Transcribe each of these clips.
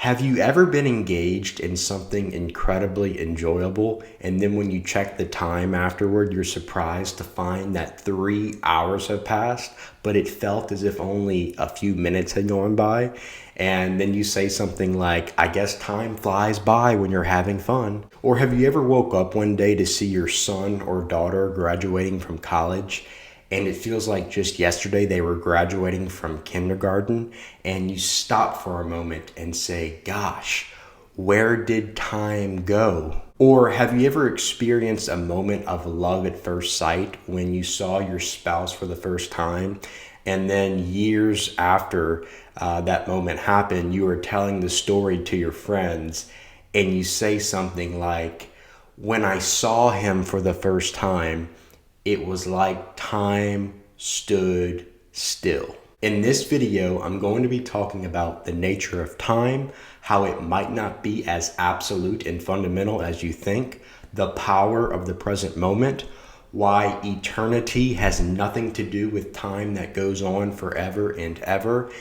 Have you ever been engaged in something incredibly enjoyable, and then when you check the time afterward, you're surprised to find that 3 hours have passed, but it felt as if only a few minutes had gone by? And then you say something like, I guess time flies by when you're having fun. Or have you ever woke up one day to see your son or daughter graduating from college, and it feels like just yesterday they were graduating from kindergarten, and you stop for a moment and say, gosh, where did time go? Or have you ever experienced a moment of love at first sight when you saw your spouse for the first time, and then years after that moment happened, you are telling the story to your friends, and you say something like, when I saw him for the first time, it was like time stood still. In this video, I'm going to be talking about the nature of time, how it might not be as absolute and fundamental as you think, the power of the present moment, why eternity has nothing to do with time that goes on forever and ever,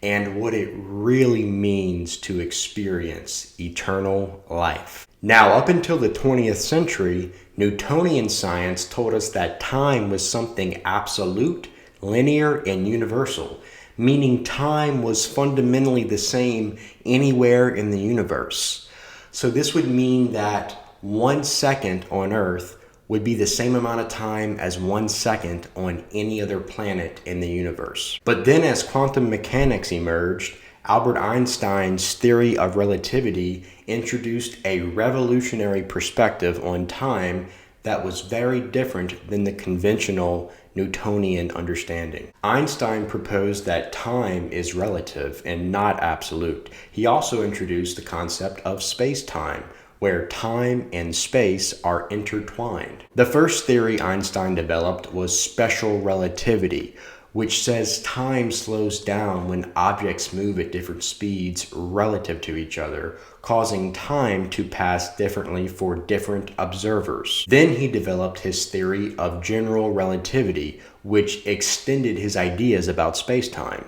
and what it really means to experience eternal life. Now, up until the 20th century, Newtonian science told us that time was something absolute, linear, and universal, meaning time was fundamentally the same anywhere in the universe. So this would mean that 1 second on Earth would be the same amount of time as 1 second on any other planet in the universe. But then as quantum mechanics emerged, Albert Einstein's theory of relativity introduced a revolutionary perspective on time that was very different than the conventional Newtonian understanding. Einstein proposed that time is relative and not absolute. He also introduced the concept of space-time, where time and space are intertwined. The first theory Einstein developed was special relativity, which says time slows down when objects move at different speeds relative to each other, causing time to pass differently for different observers. Then he developed his theory of general relativity, which extended his ideas about space-time.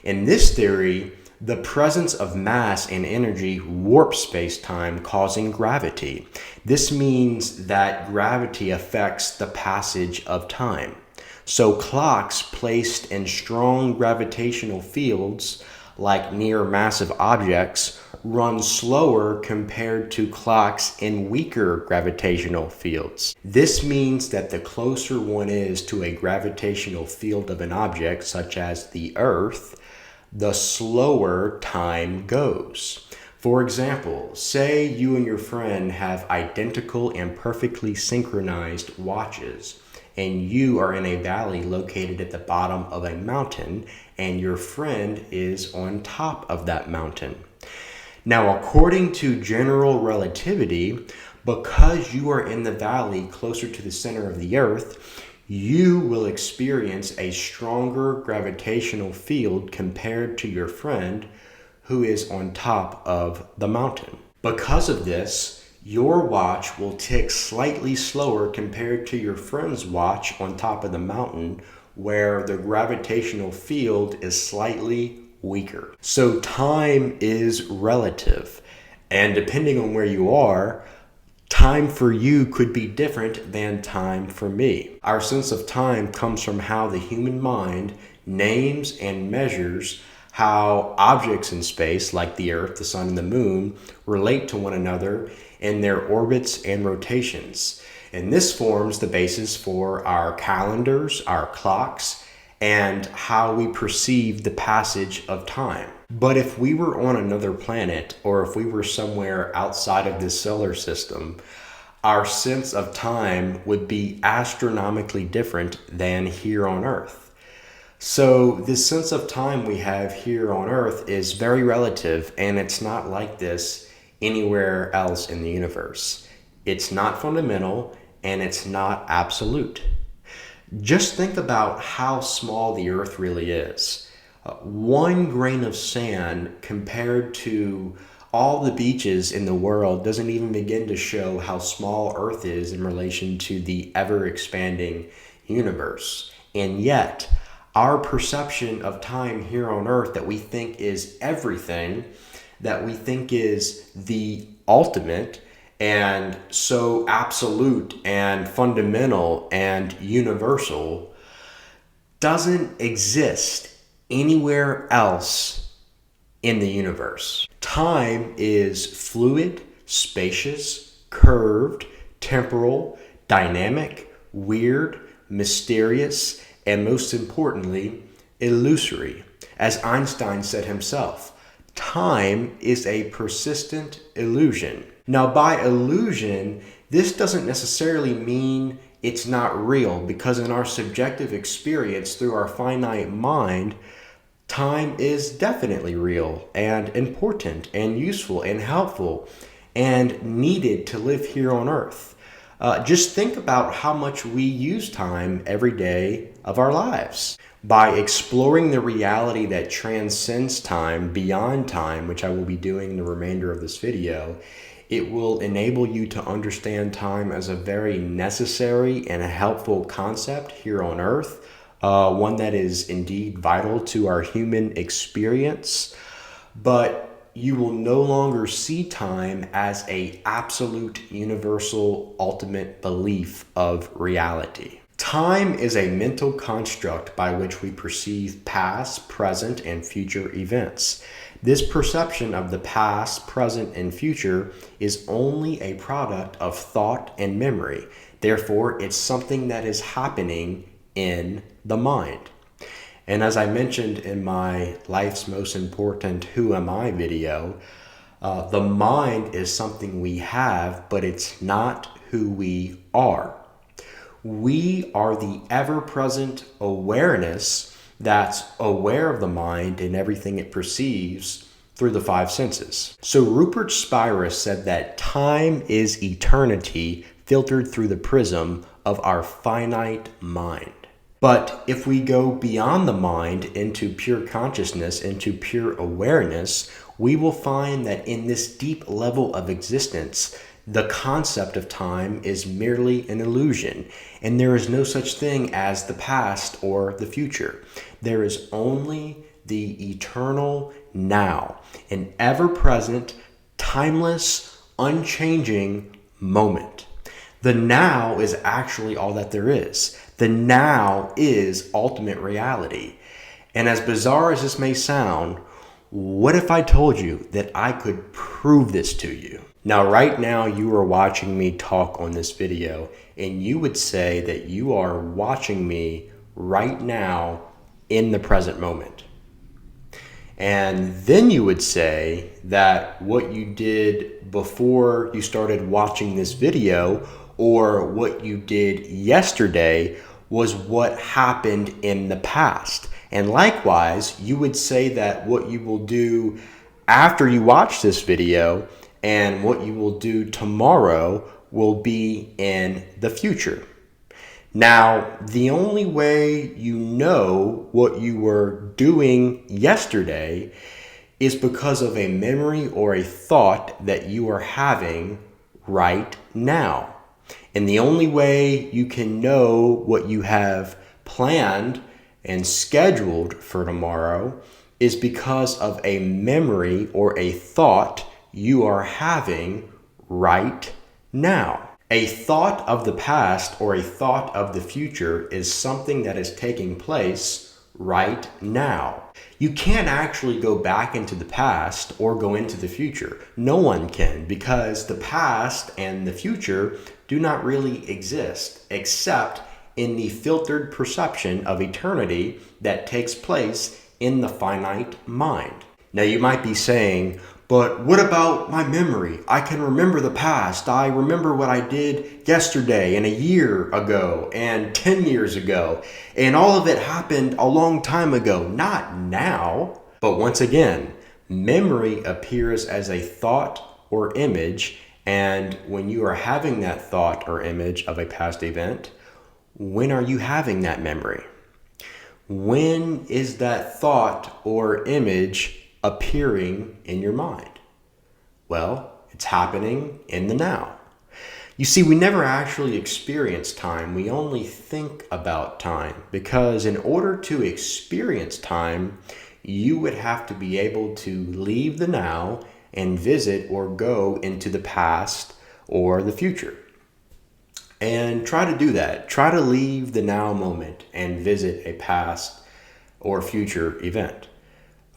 In this theory, the presence of mass and energy warps space-time, causing gravity. This means that gravity affects the passage of time. So clocks placed in strong gravitational fields, like near massive objects, run slower compared to clocks in weaker gravitational fields. This means that the closer one is to a gravitational field of an object, such as the Earth, the slower time goes. For example, say you and your friend have identical and perfectly synchronized watches, and you are in a valley located at the bottom of a mountain, and your friend is on top of that mountain. Now, according to general relativity, because you are in the valley closer to the center of the Earth, you will experience a stronger gravitational field compared to your friend who is on top of the mountain. Because of this, your watch will tick slightly slower compared to your friend's watch on top of the mountain, where the gravitational field is slightly weaker. So time is relative, and depending on where you are, time for you could be different than time for me. Our sense of time comes from how the human mind names and measures how objects in space, like the Earth, the Sun, and the Moon, relate to one another in their orbits and rotations. And this forms the basis for our calendars, our clocks, and how we perceive the passage of time. But if we were on another planet, or if we were somewhere outside of this solar system, our sense of time would be astronomically different than here on Earth. So this sense of time we have here on Earth is very relative, and it's not like this anywhere else in the universe. It's not fundamental, and it's not absolute. Just think about how small the Earth really is. 1 grain of sand compared to all the beaches in the world doesn't even begin to show how small Earth is in relation to the ever-expanding universe. And yet, our perception of time here on Earth that we think is everything that we think is the ultimate and so absolute and fundamental and universal doesn't exist anywhere else in the universe. Time is fluid, spacious, curved, temporal, dynamic, weird, mysterious, and most importantly, illusory. As Einstein said himself, time is a persistent illusion. Now, by illusion, this doesn't necessarily mean it's not real, because in our subjective experience through our finite mind, time is definitely real and important and useful and helpful and needed to live here on earth. Just think about how much we use time every day of our lives. By exploring the reality that transcends time, beyond time, which I will be doing the remainder of this video, it will enable you to understand time as a very necessary and a helpful concept here on earth, one that is indeed vital to our human experience, but you will no longer see time as an absolute, universal, ultimate belief of reality. Time is a mental construct by which we perceive past, present, and future events. This perception of the past, present, and future is only a product of thought and memory. Therefore, it's something that is happening in the mind. And as I mentioned in my Life's Most Important Who Am I video, the mind is something we have, but it's not who we are. We are the ever-present awareness that's aware of the mind and everything it perceives through the five senses. So Rupert Spira said that time is eternity filtered through the prism of our finite mind. But if we go beyond the mind into pure consciousness, into pure awareness, we will find that in this deep level of existence, the concept of time is merely an illusion, and there is no such thing as the past or the future. There is only the eternal now, an ever-present, timeless, unchanging moment. The now is actually all that there is. The now is ultimate reality. And as bizarre as this may sound, what if I told you that I could prove this to you? Now, right now, you are watching me talk on this video, and you would say that you are watching me right now in the present moment. And then you would say that what you did before you started watching this video, or what you did yesterday, was what happened in the past. And likewise, you would say that what you will do after you watch this video and what you will do tomorrow will be in the future. Now, the only way you know what you were doing yesterday is because of a memory or a thought that you are having right now. And the only way you can know what you have planned and scheduled for tomorrow is because of a memory or a thought you are having right now. A thought of the past or a thought of the future is something that is taking place right now. You can't actually go back into the past or go into the future. No one can, because the past and the future do not really exist except in the filtered perception of eternity that takes place in the finite mind. Now you might be saying, but what about my memory? I can remember the past. I remember what I did yesterday and a year ago and 10 years ago. And all of it happened a long time ago, not now. But once again, memory appears as a thought or image. And when you are having that thought or image of a past event, when are you having that memory? When is that thought or image appearing in your mind? Well, it's happening in the now. You see, we never actually experience time. We only think about time, because in order to experience time, you would have to be able to leave the now and visit or go into the past or the future. And try to do that. Try to leave the now moment and visit a past or future event.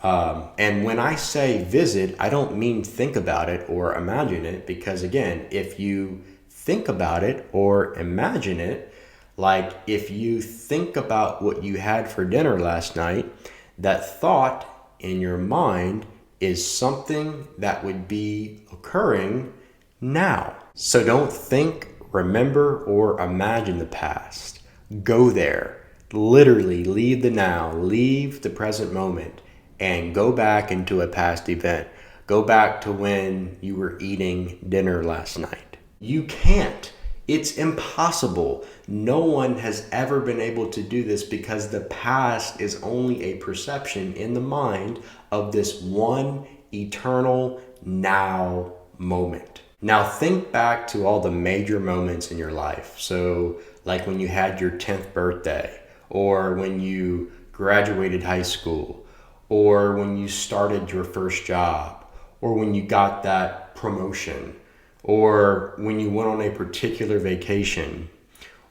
And when I say visit, I don't mean think about it or imagine it, because again, if you think about it or imagine it, like if you think about what you had for dinner last night, that thought in your mind is something that would be occurring now. So don't think, remember, or imagine the past. Go there. Literally leave the now, leave the present moment, and go back into a past event. Go back to when you were eating dinner last night. You can't. It's impossible. No one has ever been able to do this because the past is only a perception in the mind of this one eternal now moment. Now think back to all the major moments in your life. So like when you had your 10th birthday, or when you graduated high school, or when you started your first job, or when you got that promotion, or when you went on a particular vacation,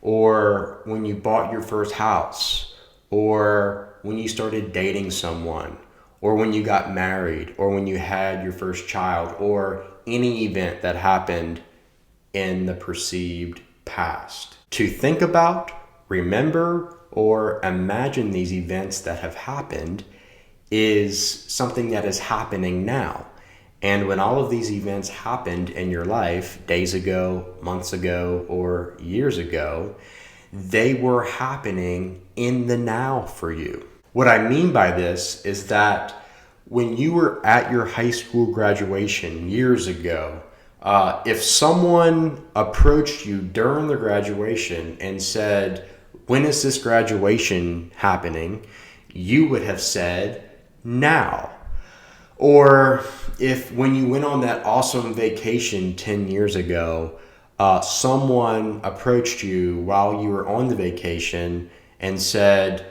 or when you bought your first house, or when you started dating someone, or when you got married, or when you had your first child, or any event that happened in the perceived past. To think about, remember, or imagine these events that have happened is something that is happening now. And when all of these events happened in your life days ago, months ago, or years ago, they were happening in the now for you. What I mean by this is that when you were at your high school graduation years ago, if someone approached you during the graduation and said, "When is this graduation happening?" you would have said, "Now." Or if when you went on that awesome vacation 10 years ago, someone approached you while you were on the vacation and said,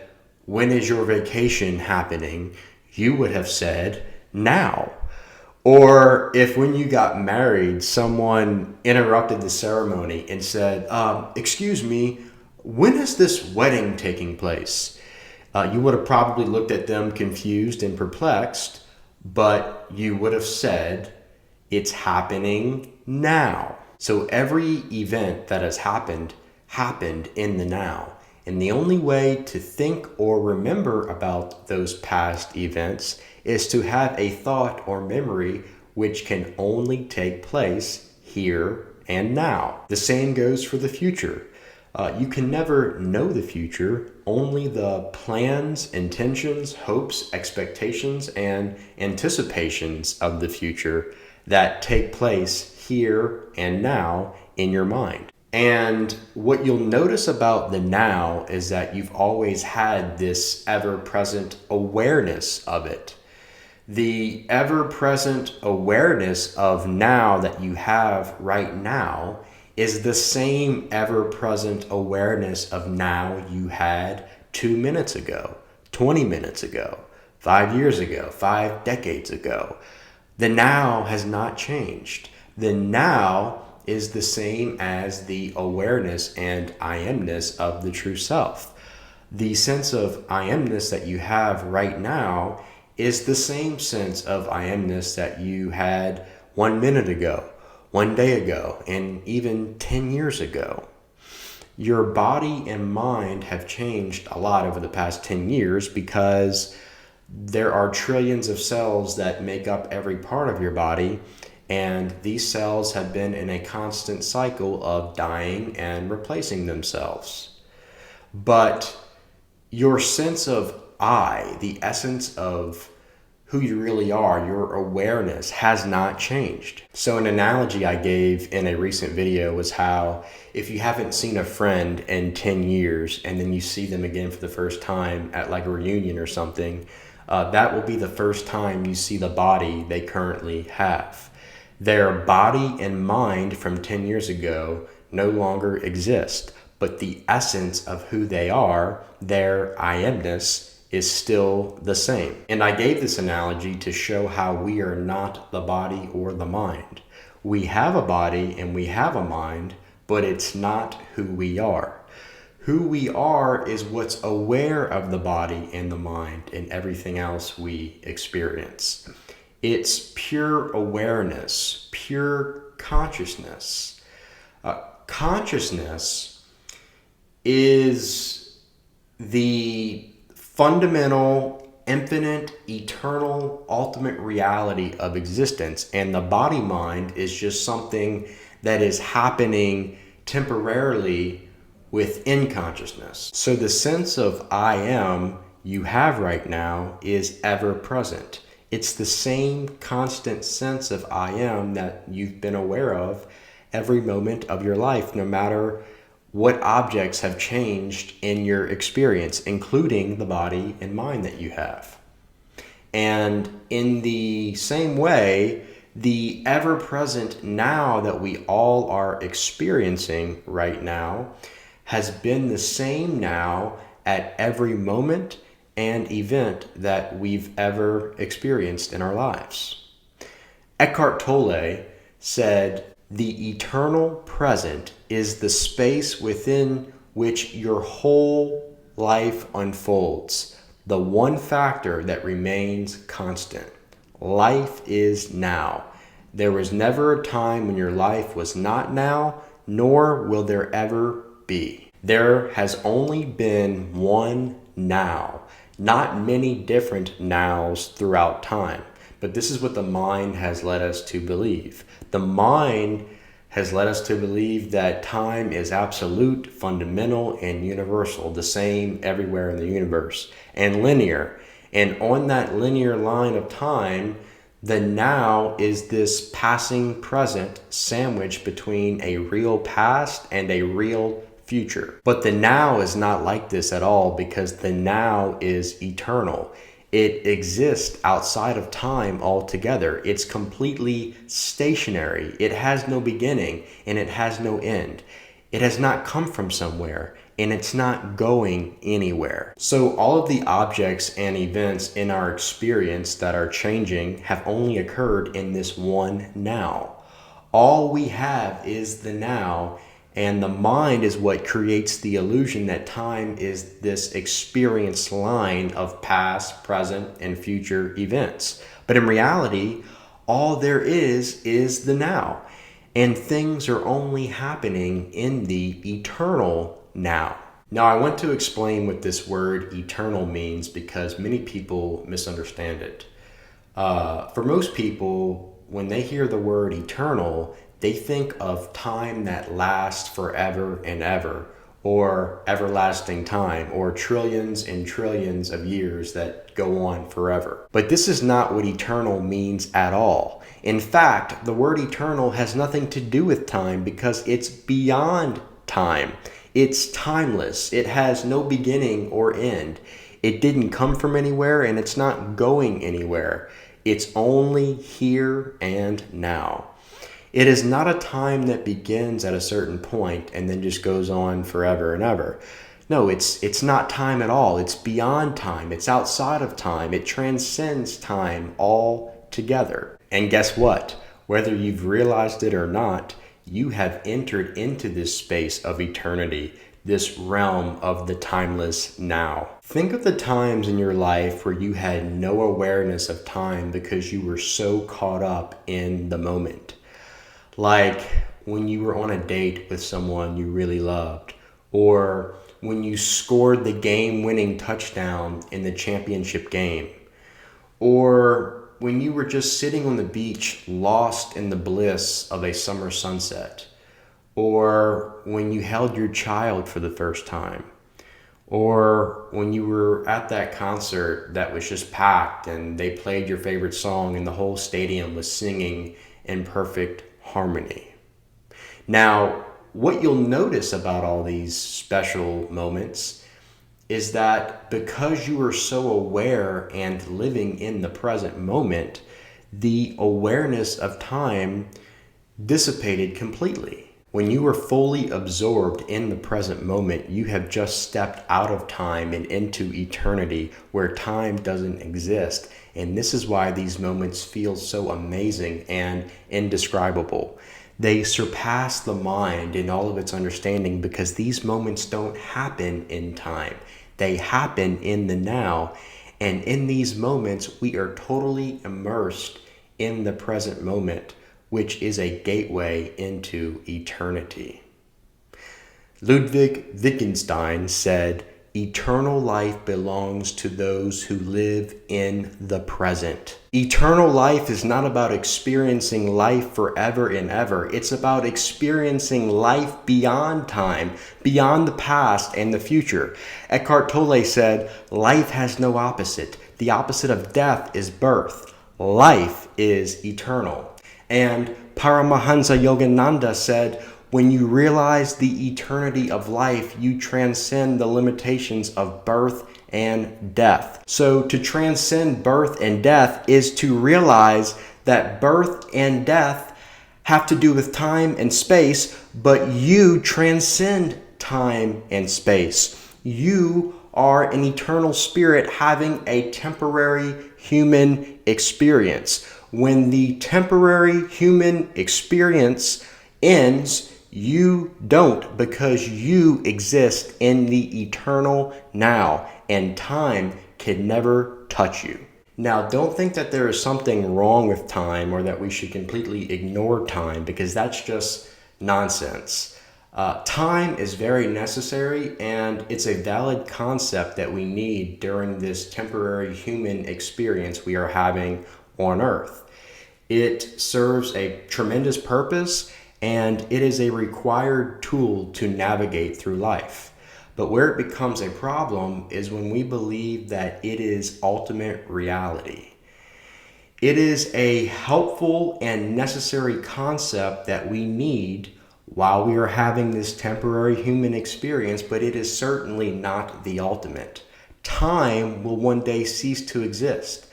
"When is your vacation happening?" you would have said, "Now." Or if when you got married, someone interrupted the ceremony and said, "Excuse me, when is this wedding taking place?" You would have probably looked at them confused and perplexed, but you would have said, "It's happening now." So every event that has happened in the now. And the only way to think or remember about those past events is to have a thought or memory which can only take place here and now. The same goes for the future. You can never know the future, only the plans, intentions, hopes, expectations, and anticipations of the future that take place here and now in your mind. And what you'll notice about the now is that you've always had this ever-present awareness of it. The ever-present awareness of now that you have right now is the same ever-present awareness of now you had 2 minutes ago, 20 minutes ago, 5 years ago, 5 decades ago. The now has not changed. The now is the same as the awareness and I amness of the true self. The sense of I amness that you have right now is the same sense of I amness that you had 1 minute ago, 1 day ago, and even 10 years ago. Your body and mind have changed a lot over the past 10 years because there are trillions of cells that make up every part of your body, and these cells have been in a constant cycle of dying and replacing themselves. But your sense of I, the essence of who you really are, your awareness has not changed. So an analogy I gave in a recent video was how if you haven't seen a friend in 10 years and then you see them again for the first time at like a reunion or something, that will be the first time you see the body they currently have. Their body and mind from 10 years ago no longer exist, but the essence of who they are, their I amness, is still the same. And I gave this analogy to show how we are not the body or the mind. We have a body and we have a mind, but it's not who we are. Who we are is what's aware of the body and the mind and everything else we experience. It's pure awareness, pure consciousness. Consciousness is the fundamental, infinite, eternal, ultimate reality of existence. And the body-mind is just something that is happening temporarily within consciousness. So the sense of I am you have right now is ever present. It's the same constant sense of I am that you've been aware of every moment of your life, no matter what objects have changed in your experience, including the body and mind that you have. And in the same way, the ever-present now that we all are experiencing right now has been the same now at every moment and event that we've ever experienced in our lives. Eckhart Tolle said, "The eternal present is the space within which your whole life unfolds, the one factor that remains constant. Life is now. There was never a time when your life was not now, nor will there ever be. There has only been one now, not many different nows throughout time." But this is what the mind has led us to believe. The mind has led us to believe that time is absolute, fundamental, and universal, the same everywhere in the universe, and linear. And on that linear line of time, the now is this passing present sandwiched between a real past and a real future. But the now is not like this at all, because the now is eternal. It exists outside of time altogether. It's completely stationary. It has no beginning and it has no end. It has not come from somewhere and it's not going anywhere. So all of the objects and events in our experience that are changing have only occurred in this one now. All we have is the now, and the mind is what creates the illusion that time is this experience line of past, present, and future events. But in reality, all there is the now. And things are only happening in the eternal now. Now, I want to explain what this word eternal means because many people misunderstand it. For most people, when they hear the word eternal, they think of time that lasts forever and ever, or everlasting time, or trillions and trillions of years that go on forever. But this is not what eternal means at all. In fact, the word eternal has nothing to do with time because it's beyond time. It's timeless. It has no beginning or end. It didn't come from anywhere and it's not going anywhere. It's only here and now. It is not a time that begins at a certain point and then just goes on forever and ever. No, it's not time at all. It's beyond time. It's outside of time. It transcends time altogether. And guess what? Whether you've realized it or not, you have entered into this space of eternity, this realm of the timeless now. Think of the times in your life where you had no awareness of time because you were so caught up in the moment. Like when you were on a date with someone you really loved, or when you scored the game-winning touchdown in the championship game, or when you were just sitting on the beach lost in the bliss of a summer sunset, or when you held your child for the first time, or when you were at that concert that was just packed and they played your favorite song and the whole stadium was singing in perfect harmony. Now, what you'll notice about all these special moments is that because you are so aware and living in the present moment, the awareness of time dissipated completely. When you are fully absorbed in the present moment, you have just stepped out of time and into eternity where time doesn't exist. And this is why these moments feel so amazing and indescribable. They surpass the mind in all of its understanding because these moments don't happen in time. They happen in the now. And in these moments, we are totally immersed in the present moment, which is a gateway into eternity. Ludwig Wittgenstein said, "Eternal life belongs to those who live in the present." Eternal life is not about experiencing life forever and ever. It's about experiencing life beyond time, beyond the past and the future. Eckhart Tolle said, "Life has no opposite. The opposite of death is birth. Life is eternal." And Paramahansa Yogananda said, "When you realize the eternity of life, you transcend the limitations of birth and death." So to transcend birth and death is to realize that birth and death have to do with time and space, but you transcend time and space. You are an eternal spirit having a temporary human experience. When the temporary human experience ends, you don't, because you exist in the eternal now, and time can never touch you. Now, don't think that there is something wrong with time or that we should completely ignore time, because that's just nonsense. Time is very necessary, and it's a valid concept that we need during this temporary human experience we are having on Earth. It serves a tremendous purpose, and it is a required tool to navigate through life. But where it becomes a problem is when we believe that it is ultimate reality. It is a helpful and necessary concept that we need while we are having this temporary human experience, but it is certainly not the ultimate. Time will one day cease to exist,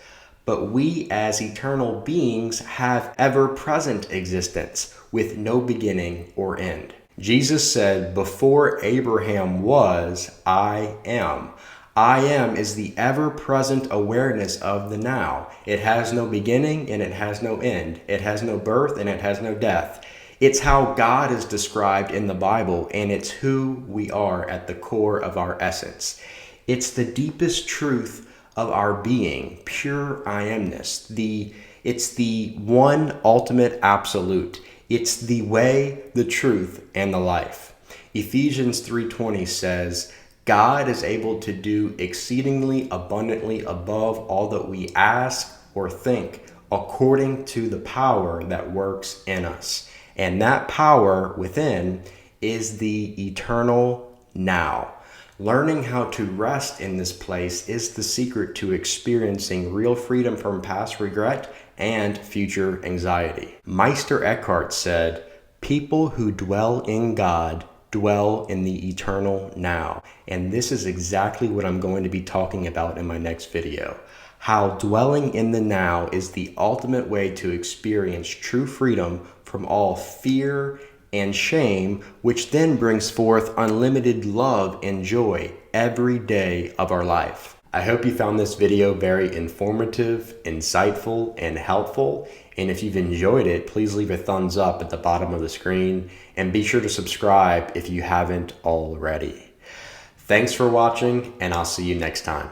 but we as eternal beings have ever-present existence with no beginning or end. Jesus said, "Before Abraham was, I am." I am is the ever-present awareness of the now. It has no beginning and it has no end. It has no birth and it has no death. It's how God is described in the Bible, and it's who we are at the core of our essence. It's the deepest truth of our being, pure I amness. It's the one ultimate absolute. It's the way, the truth, and the life. Ephesians 3:20 says, "God is able to do exceedingly abundantly above all that we ask or think, according to the power that works in us." And that power within is the eternal now. Learning how to rest in this place is the secret to experiencing real freedom from past regret and future anxiety. Meister Eckhart said, "People who dwell in God dwell in the eternal now." And this is exactly what I'm going to be talking about in my next video. How dwelling in the now is the ultimate way to experience true freedom from all fear and shame, which then brings forth unlimited love and joy every day of our life. I hope you found this video very informative, insightful, and helpful. And if you've enjoyed it, please leave a thumbs up at the bottom of the screen, and be sure to subscribe if you haven't already. Thanks for watching, and I'll see you next time.